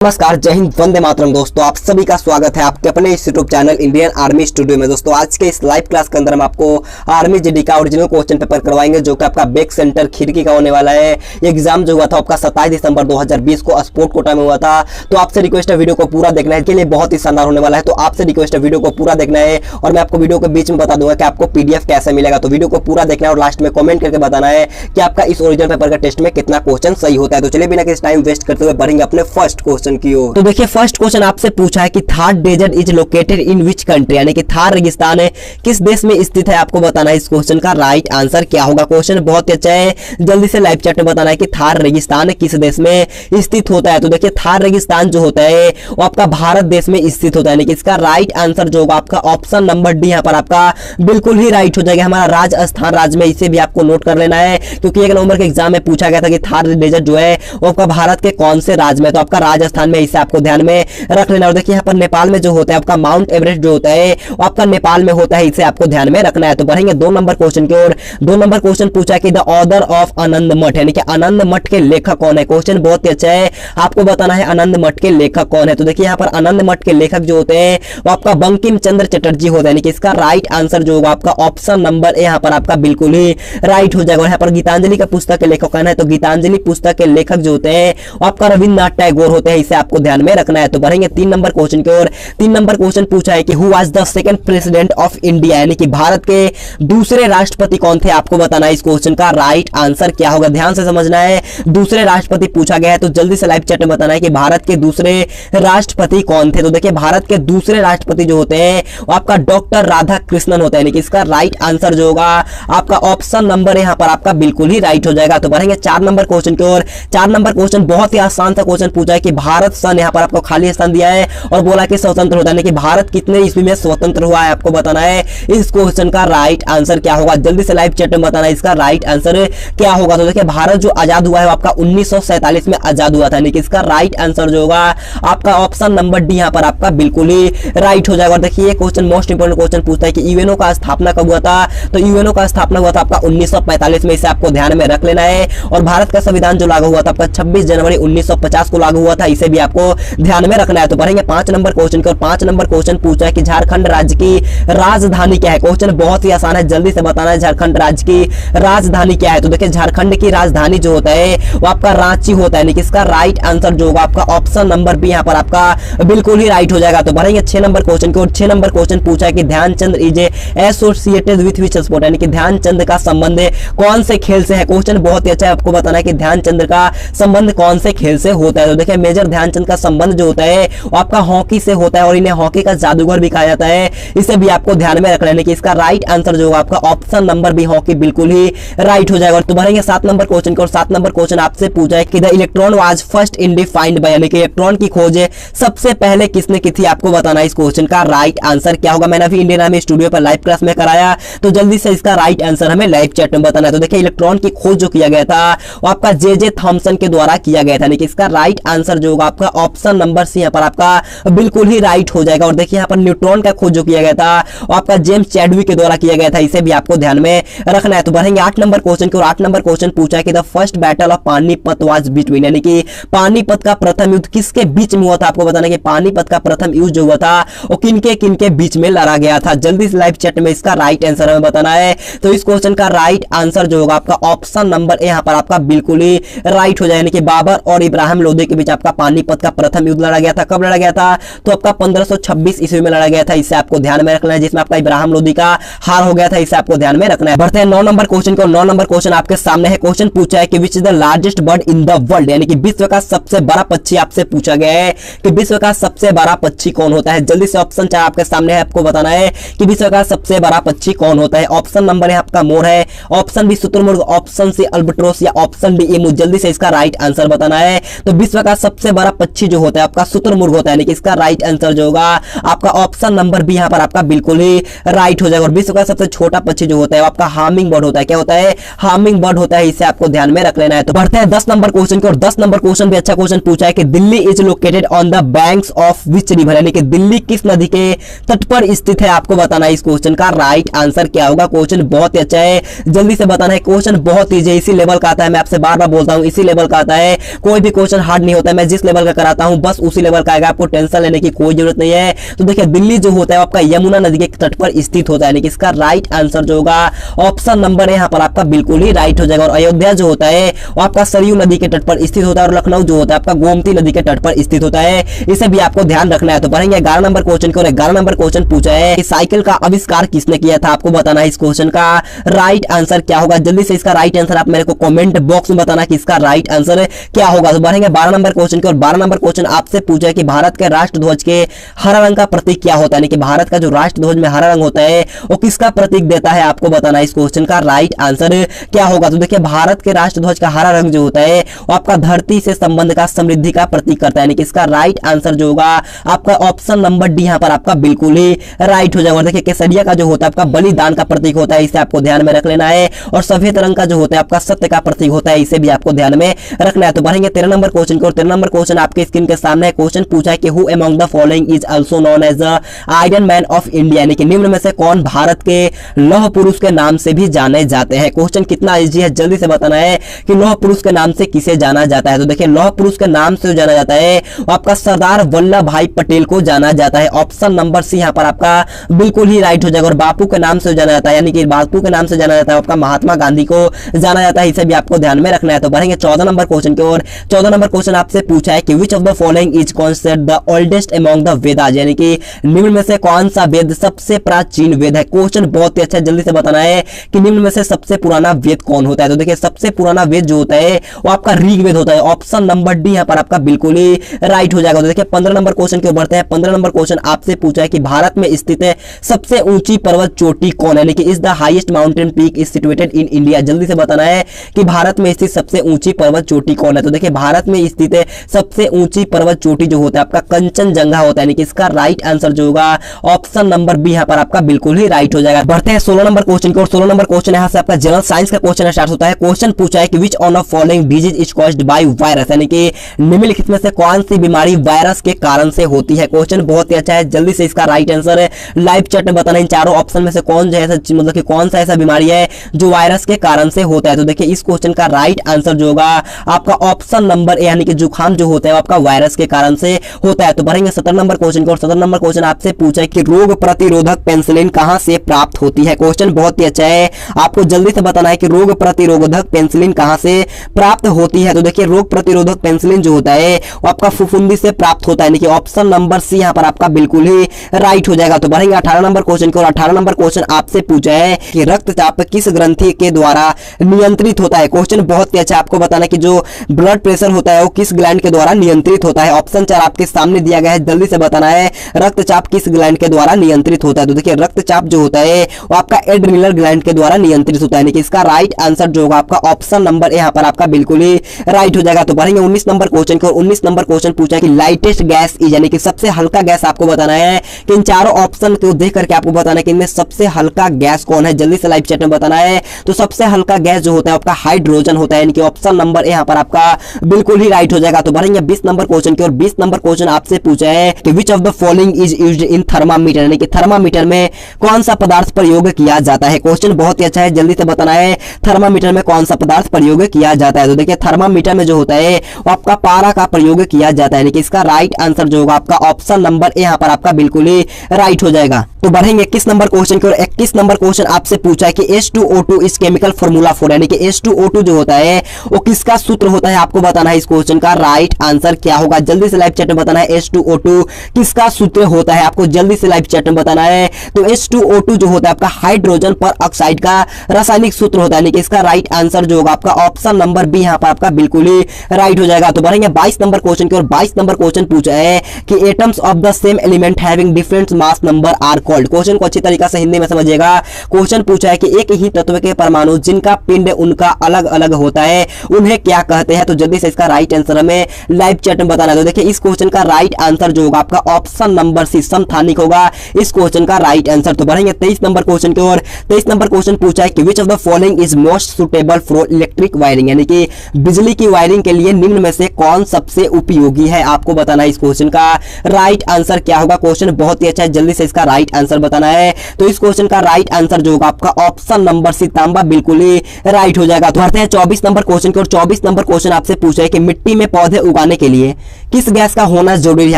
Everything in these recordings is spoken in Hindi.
नमस्कार, जय हिंद, वंदे मातरम। दोस्तों आप सभी का स्वागत है आपके अपने इस YouTube channel Indian army studio में। दोस्तों आज के इस लाइव क्लास के अंदर हम आपको आर्मी जीडी का ओरिजिनल क्वेश्चन पेपर करवाएंगे, जो कि आपका बैक सेंटर खिड़की का होने वाला है। ये एग्जाम जो हुआ था आपका 27 दिसंबर 2020 को स्पोर्ट कोटा में हुआ था। तो आपसे रिक्वेस्ट है वीडियो को पूरा देखना है, के लिए बहुत ही शानदार होने वाला है। तो आपसे रिक्वेस्ट है वीडियो को पूरा देखना है, और मैं आपको वीडियो के बीच में बता दूंगा कि आपको पीडीएफ कैसे मिलेगा। तो वीडियो को पूरा देखना है और लास्ट में कमेंट करके बताना है कि आपका इस ओरिजिनल पेपर का टेस्ट में कितना क्वेश्चन सही होता है। तो चलिए बिना किसी टाइम वेस्ट करते हुए बढ़ेंगे अपने फर्स्ट क्वेश्चन की ओर। तो देखिए फर्स्ट क्वेश्चन आपसे पूछा है कि Thar desert is located in which country, यानी कि थार रेगिस्तान है किस देश में स्थित है। आपको बताना है इस क्वेश्चन का राइट आंसर क्या होगा। क्वेश्चन बहुत ही अच्छा है, जल्दी से लाइव चैट में बताना है कि थार रेगिस्तान किस देश में स्थित होता है। तो देखिए थार रेगिस्तान जो होता है वो आपका भारत देश में स्थित होता है, यानी कि इसका राइट आंसर जो होगा आपका ऑप्शन नंबर डी यहाँ पर आपका बिल्कुल ही राइट हो जाएगा। हमारा राजस्थान राज्य में, इसे भी आपको नोट कर लेना है, क्योंकि एक नंबर के एग्जाम में पूछा गया था कि थार डेजर्ट जो है वो आपका भारत के कौन से राज्य में, तो आपका राजस्थान में, इसे आपको ध्यान में रख लेना। और देखिए यहाँ पर नेपाल में जो होता है आपका माउंट एवरेस्ट जो होता है वो आपका नेपाल में होता है, इसे आपको ध्यान में रखना है। तो बढ़ेंगे 2 नंबर क्वेश्चन की ओर। 2 नंबर क्वेश्चन पूछा कि द ऑथर ऑफ आनंद मठ, यानी कि आनंद मठ के लेखक कौन है। क्वेश्चन बहुत ही अच्छा है, आपको बताना है आनंद मठ के लेखक कौन है। तो देखिए यहाँ पर आनंद मठ के लेखक जो होते हैं वो आपका बंकिम चंद्र चटर्जी होता है, यानी कि इसका राइट आंसर जो होगा आपका ऑप्शन नंबर ए यहाँ पर आपका बिल्कुल ही राइट हो जाएगा। और यहाँ पर गीतांजलि का पुस्तक के लेखक कौन है, तो गीतांजलि पुस्तक के लेखक जो होते हैं वो आपका रविन्द्रनाथ टैगोर होते हैं, इसे आपको ध्यान में रखना है। तो बढ़ेंगे 3 नंबर क्वेश्चन की ओर। 3 नंबर क्वेश्चन पूछा है कि who was the second president of India, यानी कि भारत के दूसरे राष्ट्रपति कौन थे। आपको बताना है इस क्वेश्चन का राइट आंसर क्या होगा। ध्यान से समझना है, दूसरे राष्ट्रपति पूछा गया है, तो जल्दी से लाइव चैट में बताना है कि भारत के दूसरे राष्ट्रपति कौन थे। तो देखिए भारत के दूसरे राष्ट्रपति जो होते हैं वो आपका डॉक्टर राधा कृष्णन होता है, यानी कि इसका राइट आंसर जो होगा आपका ऑप्शन नंबर यहाँ पर आपका बिल्कुल ही राइट हो जाएगा। तो बढ़ेंगे 4 नंबर क्वेश्चन की ओर। 4 नंबर क्वेश्चन बहुत ही आसान सा क्वेश्चन पूछा है कि भारत सन, यहाँ पर आपको खाली स्थान दिया है और बोला कि स्वतंत्र होता है कि भारत कितने ईस्वी में स्वतंत्र हुआ है। आपको बताना है इस क्वेश्चन का राइट आंसर क्या होगा। जल्दी से लाइव चैट में बताना है इसका राइट आंसर क्या होगा। तो देखिए भारत जो आजाद हुआ है वो आपका 1947 में आजाद हुआ था, यानी कि इसका राइट आंसर जो होगा आपका ऑप्शन नंबर डी यहाँ पर आपका बिल्कुल ही राइट हो जाएगा। और देखिए ये क्वेश्चन मोस्ट इंपोर्टेंट क्वेश्चन पूछता है कि यूएनओ का स्थापना कब हुआ था। तो यूएनओ का स्थापना हुआ था आपका 1945 में, इसे आपको ध्यान में रख लेना है। और भारत का संविधान जो लागू हुआ था आपका 26 जनवरी 1950 को लागू हुआ था, इसे भी आपको ध्यान में रखना है। तो बढ़ेंगे 5 नंबर क्वेश्चन को। 5 नंबर क्वेश्चन पूछा है कि झारखंड राज्य की राजधानी क्या है। क्वेश्चन बहुत ही आसान है, जल्दी से बताना है झारखंड राज्य की राजधानी क्या है। तो देखिए झारखंड की राजधानी जो होता है वो आपका रांची होता है, यानी कि इसका राइट आंसर जो होगा आपका ऑप्शन नंबर बी यहाँ पर आपका बिल्कुल ही राइट हो जाएगा। तो बढ़ेंगे 6 नंबर क्वेश्चन की ओर। 6 नंबर क्वेश्चन पूछा है कि Dhyanchand is associated with which sport, यानी कि ध्यानचंद का संबंध कौन से खेल से है। क्वेश्चन बहुत ही अच्छा है, आपको बताना है कि ध्यानचंद का संबंध कौन से खेल से होता है। तो देखिए मेजर ध्यानचंद का संबंध जो होता है वो आपका हॉकी से होता है, और इन्हें हॉकी का जादूगर भी कहा जाता है, इसे भी आपको ध्यान में रख लेने की इसका राइट आंसर जो होगा आपका ऑप्शन नंबर बी हॉकी बिल्कुल ही राइट हो जाएगा। तो बढ़ेंगे 7 नंबर क्वेश्चन को। और 7 नंबर क्वेश्चन आपसे पूछा है कि the electron was first defined by, यानी कि इलेक्ट्रॉन की खोज सबसे पहले किसने की थी। आपको बताना है इस क्वेश्चन का राइट आंसर क्या होगा। मैंने अभी इंडियन आर्मी स्टूडियो पर लाइव क्लास में कराया, तो जल्दी से इसका राइट आंसर हमें लाइव चैट में बताना है। तो देखिए इलेक्ट्रॉन की खोज जो किया गया था वो आपका जे थॉमसन के द्वारा किया गया था, यानी कि इसका राइट आंसर जो होगा आपका ऑप्शन नंबर सी यहाँ पर आपका बिल्कुल ही राइट हो जाएगा। और देखिए यहाँ पर न्यूट्रॉन का खोज जो किया गया था वो आपका जेम्स चैडविक के द्वारा किया गया था, इसे भी आपको ध्यान में रखना है। तो बढ़ेंगे 8 नंबर क्वेश्चन की ओर। 8 नंबर क्वेश्चन पूछा है कि the first battle of Panipat was between, यानी कि पानीपत का प्रथम युद्ध किसके बीच में हुआ था। आपको बताना है कि पानीपत का प्रथम युद्ध जो हुआ था वो किनके बीच में लड़ा गया था। जल्दी से लाइव चैट में इसका राइट आंसर हमें बताना है। तो इस क्वेश्चन का राइट आंसर जो होगा आपका ऑप्शन नंबर ए यहाँ पर आपका बिल्कुल ही राइट हो जाए, यानी कि बाबर और इब्राहिम लोधी के बीच आपका पानीपत का प्रथम युद्ध लड़ा गया था। कब लड़ा गया था, तो आपका 1526 ईस्वी में लड़ा गया था, इसे आपको ध्यान में रखना है, जिसमें आपका इब्राहिम लोधी का हार हो गया था, इसे आपको ध्यान में रखना है। बढ़ते हैं 9 नंबर क्वेश्चन को। 9 नंबर क्वेश्चन आपके सामने है। क्वेश्चन पूछा है कि which is the largest bird in the world, यानी कि विश्व का सबसे बड़ा पक्षी आपसे पूछा गया है कि विश्व का सबसे बड़ा पक्षी कौन होता है। जल्दी से ऑप्शन 4 आपके सामने है, आपको बताना है कि विश्व का सबसे बड़ा पक्षी कौन होता है। ऑप्शन नंबर है आपका मोर है, ऑप्शन बी शुतुरमुर्ग, ऑप्शन सी अल्बाट्रोस या ऑप्शन डी ईमू। जल्दी से इसका राइट आंसर बताना है। तो विश्व का सबसे बड़ा पक्षी जो होता है आपका शुतुरमुर्ग होता है, यानी कि इसका राइट आंसर जो होगा आपका ऑप्शन नंबर बी यहाँ पर आपका बिल्कुल ही राइट हो जाएगा। और विश्व का सबसे छोटा पक्षी जो होता है आपका हार्मिंग बर्ड होता है। क्या होता है, हार्मिंग बर्ड होता है, इसे आपको ध्यान में रख लेना है। तो बढ़ते हैं 10 नंबर क्वेश्चन की। और 10 नंबर क्वेश्चन भी अच्छा क्वेश्चन पूछा है कि Delhi is located on the banks of which river, यानी कि दिल्ली किस नदी के तट पर स्थित है। आपको बताना है इस क्वेश्चन का राइट आंसर क्या होगा। क्वेश्चन बहुत ही अच्छा है, जल्दी से बताना है। क्वेश्चन बहुत ईजी, इसी लेवल का आता है, मैं आपसे बार बार बोलता हूं, इसी लेवल का आता है, कोई भी क्वेश्चन हार्ड नहीं होता है। मैं जिस लेवल का कराता हूं, बस उसी लेवल का आएगा, आपको टेंशन लेने की कोई जरूरत नहीं है। तो देखिए दिल्ली जो होता है आपका यमुना नदी के तट पर स्थित होता है, यानी कि इसका राइट आंसर जो होगा ऑप्शन नंबर यहाँ पर आपका बिल्कुल ही राइट हो जाएगा। और अयोध्या जो होता है वो आपका सरयू नदी के तट पर स्थित होता है, और लखनऊ जो होता है आपका गोमती नदी के तट पर स्थित होता है, इसे भी आपको ध्यान रखना है। तो बढ़ेंगे 11 नंबर क्वेश्चन की ओर। 11 नंबर क्वेश्चन पूछा है कि साइकिल का आविष्कार किसने किया था, आपको बताना है इस क्वेश्चन का राइट आंसर क्या होगा। जल्दी से इसका राइट आंसर आप मेरे को कमेंट बॉक्स में बताना कि इसका राइट आंसर क्या होगा। तो बढ़ेंगे 12 नंबर क्वेश्चन की ओर। 12 नंबर क्वेश्चन आपसे पूछा है कि भारत के राष्ट्रध्वज के हरा रंग का प्रतीक क्या होता है, यानी कि भारत का जो राष्ट्रध्वज में हरा रंग होता है वो किसका प्रतीक देता है, आपको बताना है इस क्वेश्चन का राइट आंसर क्या होगा। तो देखिए भारत के राष्ट्रध्वज का हरा रंग जो होता है वो आपका धरती से संबंध का, समृद्धि का प्रतीक करता है, यानी कि इसका राइट आंसर जो होगा आपका ऑप्शन नंबर डी यहाँ पर आपका बिल्कुल ही राइट हो जाएगा। और देखिए केसरिया का जो होता है आपका बलिदान का प्रतीक होता है, इसे आपको ध्यान में रख लेना है। और सफेद रंग का जो होता है आपका सत्य का प्रतीक होता है, इसे भी आपको ध्यान में रखना है। तो बढ़ेंगे 13 नंबर क्वेश्चन की ओर। 13 नंबर क्वेश्चन आपके स्क्रीन के सामने है। क्वेश्चन पूछा है कि who among the following is also known as the iron man of India, यानी कि निम्न में से कौन भारत के लौह पुरुष के नाम से भी जाने जाते हैं। क्वेश्चन कितना इजी है, जल्दी से बताना है कि लौह पुरुष के नाम से किसे जाना जाता है। तो देखिए लौह पुरुष के नाम से जाना जाता है आपका सरदार वल्लभ भाई पटेल को जाना जाता है, ऑप्शन नंबर सी यहाँ पर आपका बिल्कुल ही राइट हो जाएगा। और बापू के नाम से जाना जाता है, यानी कि बापू के नाम से जाना जाता है आपका महात्मा गांधी को जाना जाता है, इसे भी आपको ध्यान में रखना है। तो बढ़ेंगे 14 नंबर क्वेश्चन की ओर। 14 नंबर क्वेश्चन आपसे पूछा है कि which of the following is considered the oldest among the Vedas, यानी कि निम्न में से कौन सा वेद सबसे प्राचीन वेद है। क्वेश्चन बहुत ही अच्छा है, जल्दी से बताना है कि निम्न में से सबसे पुराना वेद कौन होता है। तो देखिए सबसे पुराना वेद जो होता है वो आपका ऋग्वेद होता है, ऑप्शन नंबर डी यहाँ पर आपका बिल्कुल ही राइट हो जाएगा। तो देखिए 15 नंबर क्वेश्चन की ओर बढ़ते हैं। 15 नंबर क्वेश्चन आपसे पूछा है कि भारत में स्थित है सबसे ऊंची पर्वत चोटी कौन है, यानी कि is the highest mountain peak is situated in India. जल्दी से बताना है कि भारत में स्थित सबसे ऊंची पर्वत चोटी कौन है। तो देखिए भारत में स्थित है सबसे ऊंची पर्वत चोटी जो होता है आपका कंचनजंगा होता है, यानी कि इसका राइट आंसर जो होगा ऑप्शन नंबर बी यहाँ पर आपका बिल्कुल ही राइट हो जाएगा। बढ़ते हैं 16 नंबर क्वेश्चन की ओर। 16 नंबर क्वेश्चन यहाँ से आपका जनरल साइंस का क्वेश्चन स्टार्ट होता है। क्वेश्चन पूछा है कि which one of following disease is caused by virus, यानी कि निम्नलिखित में से कौन सी बीमारी वायरस के कारण से होती है। क्वेश्चन बहुत ही अच्छा है, जल्दी से इसका राइट आंसर लाइव चैट में बताना इन चारों ऑप्शन में से कौन जो है मतलब कि कौन सा ऐसा बीमारी है जो वायरस के कारण से होता है। तो देखिए इस क्वेश्चन का राइट आंसर जो होगा आपका ऑप्शन नंबर ए, यानी कि जुकाम जो होता है आपका वायरस के कारण से होता है। तो बढ़ेंगे 17 नंबर क्वेश्चन को। 17 नंबर क्वेश्चन आपसे पूछा है कि रोग प्रतिरोधक पेनिसिलिन कहां से प्राप्त होती है। क्वेश्चन बहुत ही अच्छा है, आपको जल्दी से बताना है कि रोग प्रतिरोधक पेनिसिलिन कहां से प्राप्त होती है। तो देखिए रोग प्रतिरोधक पेनिसिलिन जो होता है वो आपका फफूंदी से प्राप्त होता है, यानी कि ऑप्शन नंबर सी यहां पर आपका बिल्कुल ही राइट हो जाएगा। तो बढ़ेंगे 18 नंबर क्वेश्चन को। 18 नंबर क्वेश्चन आपसे पूछा है कि रक्तचाप किस ग्रंथि के द्वारा नियंत्रित होता है। क्वेश्चन बहुत ही अच्छा, आपको बताना है कि जो ब्लड प्रेशर होता है वो किस ग्लैंड के द्वारा नियंत्रित होता है। ऑप्शन 4 आपके सामने दिया गया है, जल्दी से बताना है रक्तचाप किस ग्लैंड के द्वारा नियंत्रित होता है। तो देखिए रक्तचाप जो होता है वो आपका एड्रिनल ग्लैंड के द्वारा नियंत्रित होता है, यानी कि इसका राइट आंसर जो होगा आपका ऑप्शन नंबर यहाँ पर आपका बिल्कुल ही राइट हो जाएगा। तो बढ़ेंगे 19 नंबर क्वेश्चन को। 19 नंबर क्वेश्चन पूछा है कि लाइटेस्ट गैस इज, यानी कि सबसे हल्का गैस आपको बताना है कि इन चारों ऑप्शन को देख करके आपको बताना है कि इनमें सबसे हल्का गैस कौन है। जल्दी से लाइव चैट में बताना है। तो सबसे हल्का गैस जो होता है आपका हाइड्रोजन होता है, यानी कि ऑप्शन नंबर यहाँ पर आपका बिल्कुल ही राइट हो जाएगा। तो बढ़ेंगे 20 नंबर क्वेश्चन की और 20 नंबर क्वेश्चन आपसे पूछा है कि which of the following is used in thermometer, यानी कि थर्मामीटर में कौन सा पदार्थ प्रयोग किया जाता है। क्वेश्चन बहुत ही अच्छा है, जल्दी से बताना है थर्मामीटर में कौन सा पदार्थ प्रयोग किया जाता है। तो देखिए थर्मामीटर में जो होता है वो आपका पारा का प्रयोग किया जाता है, यानी कि इसका राइट आंसर जो होगा आपका ऑप्शन नंबर ए यहाँ पर आपका बिल्कुल ही राइट हो जाएगा। तो बढ़ेंगे 21 नंबर क्वेश्चन की और 21 नंबर क्वेश्चन आपसे पूछा है कि H2O2 इस केमिकल फॉर्मूला फॉर, यानी कि H2O2 जो होता है वो किसका सूत्र होता है, आपको बताना है इस क्वेश्चन का राइट आंसर क्या होगा। जल्दी से लाइव चैट में बताना है H2O2 किसका सूत्र होता है, आपको जल्दी से लाइव चैट में बताना है। तो H2O2 जो होता है आपका हाइड्रोजन पर ऑक्साइड का रासायनिक सूत्र होता है, यानी कि इसका राइट आंसर जो होगा आपका ऑप्शन नंबर बी यहाँ पर आपका बिल्कुल ही राइट हो जाएगा। तो बढ़ेंगे 22 नंबर क्वेश्चन की और 22 नंबर क्वेश्चन पूछा है कि atoms of the same element having different mass number are called. Question को अच्छी तरीके से हिंदी में समझिएगा। क्वेश्चन पूछा है कि एक ही तत्व के परमाणु जिनका पिंड उनका अलग अलग होता है उन्हें क्या कहते हैं। तो जल्दी से इसका राइट आंसर हमें लाइव चैट में बताना है। तो देखिए इस क्वेश्चन का राइट आंसर जो होगा आपका ऑप्शन नंबर सी समस्थानिक होगा इस क्वेश्चन का राइट आंसर। तो बढ़ेंगे 23 नंबर क्वेश्चन की ओर। 23 नंबर क्वेश्चन पूछा है कि which of the following is most suitable for electric wiring, यानी कि बिजली की वायरिंग के लिए निम्न में से कौन सबसे उपयोगी है, आपको बताना है इस क्वेश्चन का राइट आंसर क्या होगा। क्वेश्चन बहुत ही अच्छा है, जल्दी से इसका राइट आंसर बताना है। तो इस क्वेश्चन का राइट आंसर जो होगा आपका ऑप्शन नंबर सी तांबा बिल्कुल ही राइट हो जाएगा। तो बढ़ते हैं 24 नंबर क्वेश्चन की और 24 नंबर क्वेश्चन आपसे पूछा है कि मिट्टी में पौधे उगाने के लिए किस गैस का होना जरूरी है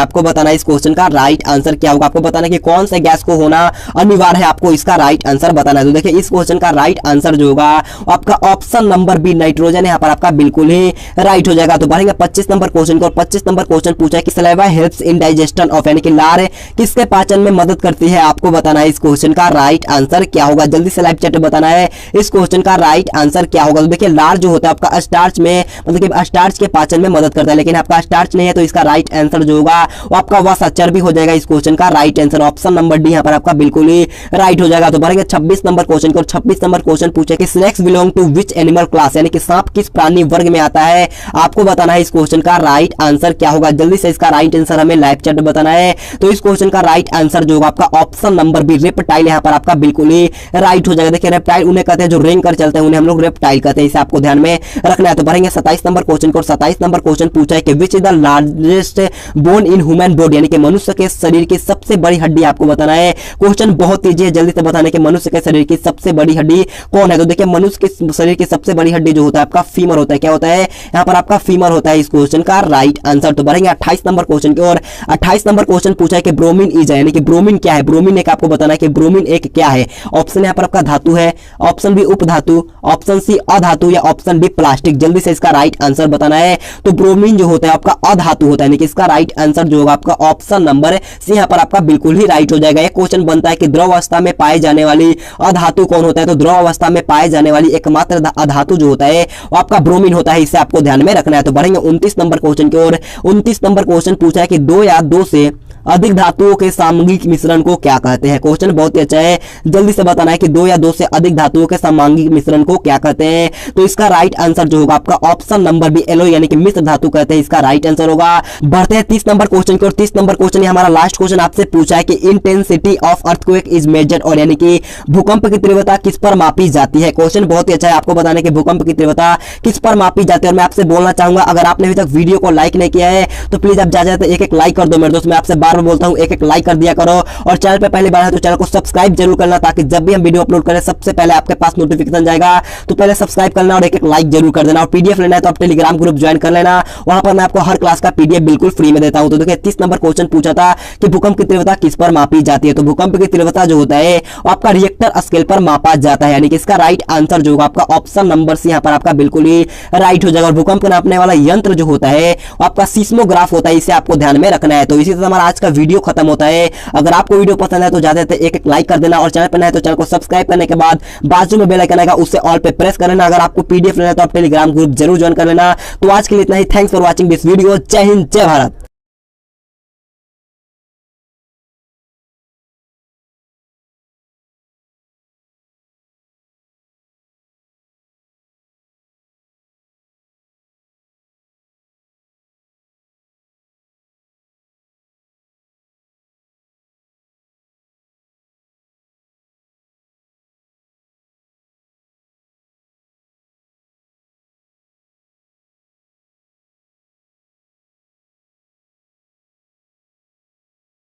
आपको बताना है। इस क्वेश्चन का राइट आंसर क्या होगा, आपको बताना कि कौन से गैस को होना अनिवार्य है, आपको इसका राइट आंसर बताना है। तो देखिए इस क्वेश्चन का राइट आंसर जो होगा आपका ऑप्शन नंबर बी नाइट्रोजन यहाँ पर आपका बिल्कुल ही राइट हो जाएगा। तो बढ़ेंगे 25 नंबर क्वेश्चन को, और 25 नंबर क्वेश्चन पूछा है कि saliva helps in digestion of, यानी कि लार किसके पाचन में मदद करती है, आपको बताना है इस क्वेश्चन का राइट आंसर क्या होगा। जल्दी से लाइव चैट में बताना है इस क्वेश्चन का राइट आंसर क्या होगा। तो देखिए लार जो होता है आपका स्टार्च में, मतलब कि स्टार्च के पाचन में मदद करता है, लेकिन आपका स्टार्च नहीं है, तो इसका राइट आंसर जो होगा वो आपका वसा चर्बी हो जाएगा। इस क्वेश्चन का right answer option number D यहाँ पर आपका बिल्कुल ही राइट हो जाएगा। तो बढ़ेंगे 26 नंबर क्वेश्चन को, 26 नंबर क्वेश्चन पूछे कि snakes belong to which animal class, यानी कि सांप किस प्राणी वर्ग में आता है, आपको बताना है इस क्वेश्चन का राइट आंसर क्या होगा। जल्दी से इसका राइट आंसर हमें लाइव चैट में बताना है। तो इस क्वेश्चन का राइट आंसर जो होगा आपका ऑप्शन नंबर बी रेप्टाइल यहाँ पर आपका बिल्कुल ही राइट हो जाएगा। देखिए रेप्टाइल उन्हें कहते हैं जो रेंग कर चलते हैं, उन्हें हम लोग रेप्टाइल कहते हैं, इसे आपको ध्यान में रखना है। तो बढ़ेंगे 27 नंबर क्वेश्चन को, 27 नंबर क्वेश्चन पूछा है कि which is the largest bone in human body, यानी कि मनुष्य के शरीर की सबसे बड़ी हड्डी आपको बताना है। क्वेश्चन बहुत ईजी है, जल्दी से बताने कि मनुष्य के शरीर की सबसे बड़ी हड्डी कौन है। तो देखिए मनुष्य के शरीर की सबसे बड़ी हड्डी जो होता है आपका फीमर होता है। क्या होता है यहाँ पर आपका फीमर होता है इस क्वेश्चन का राइट आंसर। तो बढ़ेंगे 28 नंबर क्वेश्चन की ओर, 28 नंबर क्वेश्चन पूछा है कि ब्रोमीन इज, यानी कि ब्रोमीन क्या है। ब्रोमीन एक आपको बताना है कि ब्रोमीन एक क्या है। ऑप्शन यहाँ पर आपका धातु है, ऑप्शन बी उपधातु, ऑप्शन सी अधातु, या ऑप्शन डी प्लास्टिक। जल्दी से इसका राइट आंसर बताना है। तो ब्रोमीन जो होता है आपका अधातु होता है, यानी कि इसका राइट आंसर जो होगा आपका ऑप्शन नंबर सी यहाँ पर आपका बिल्कुल ही राइट हो जाएगा। एक क्वेश्चन बनता है कि द्रव अवस्था में पाए जाने वाली अधातु कौन होता है। तो द्रव अवस्था में पाए जाने वाली एकमात्र अधातु जो होता है वो आपका ब्रोमीन होता है, इसे आपको ध्यान में रखना है। तो बढ़ेंगे 29 नंबर क्वेश्चन की ओर, 29 नंबर क्वेश्चन पूछा है कि दो या दो से अधिक धातुओं के सामंगिक मिश्रण को क्या कहते हैं। क्वेश्चन बहुत ही अच्छा है, जल्दी से बताना है कि दो या दो से अधिक धातुओं के सामंगिक मिश्रण को क्या कहते हैं। तो इसका राइट आंसर जो होगा आपका ऑप्शन नंबर बी एलो, यानी कि मिश्र धातु कहते हैं, इसका राइट आंसर होगा। बढ़ते हैं 30 नंबर क्वेश्चन की, और 30 नंबर क्वेश्चन हमारा लास्ट क्वेश्चन आपसे पूछा है कि intensity of earthquake is measured, और यानी कि भूकंप की तीव्रता किस पर मापी जाती है। क्वेश्चन बहुत ही अच्छा है, आपको बताना है कि भूकंप की तीव्रता किस पर मापी जाती है। और मैं आपसे बोलना चाहूंगा अगर आपने अभी तक वीडियो को लाइक नहीं किया है तो प्लीज आप जाते एक लाइक कर दो मेरे दोस्त। मैं आपसे बार बार बोलता हूँ एक लाइक कर दिया करो, और चैनल पे पहली बार है तो चैनल को सब्सक्राइब जरूर करना, ताकि जब भी हम वीडियो अपलोड करें सबसे पहले आपके पास नोटिफिकेशन जाएगा। तो पहले सब्सक्राइब करना और एक लाइक जरूर कर देना। और पीडीएफ लेना है तो आप टेलीग्राम ग्रुप ज्वाइन कर लेना, वहां पर मैं आपको हर क्लास का पीडीएफ बिल्कुल फ्री में देता हूं। तो देखिए 30 नंबर क्वेश्चन पूछा था कि भूकंप की तीव्रता किस पर मापी जाती है। तो भूकंप की तीव्रता जो होता है आपका रिएक्टर स्केल पर मापा जाता है, यानी कि इसका राइट आंसर जो होगा आपका ऑप्शन नंबर सी यहाँ पर आपका बिल्कुल ही राइट हो जाएगा। और भूकंप को नापने वाला यंत्र जो होता है आपका सीस्मोग्राफ होता है, इसे आपको ध्यान में रखना है। तो इसी तरह हमारा आज का वीडियो खत्म होता है। अगर आपको वीडियो पसंद है तो ज्यादा से एक लाइक कर देना, और चैनल पर नए तो चैनल को सब्सक्राइब करने के बाद बाजू में बेल आइकन आएगा उससे ऑल पे प्रेस कर लेना। अगर आपको पीडीएफ लेना है तो आप टेलीग्राम ग्रुप जरूर ज्वाइन कर लेना। तो आज के लिए इतना ही, thanks for watching this video. जय हिंद, जय भारत।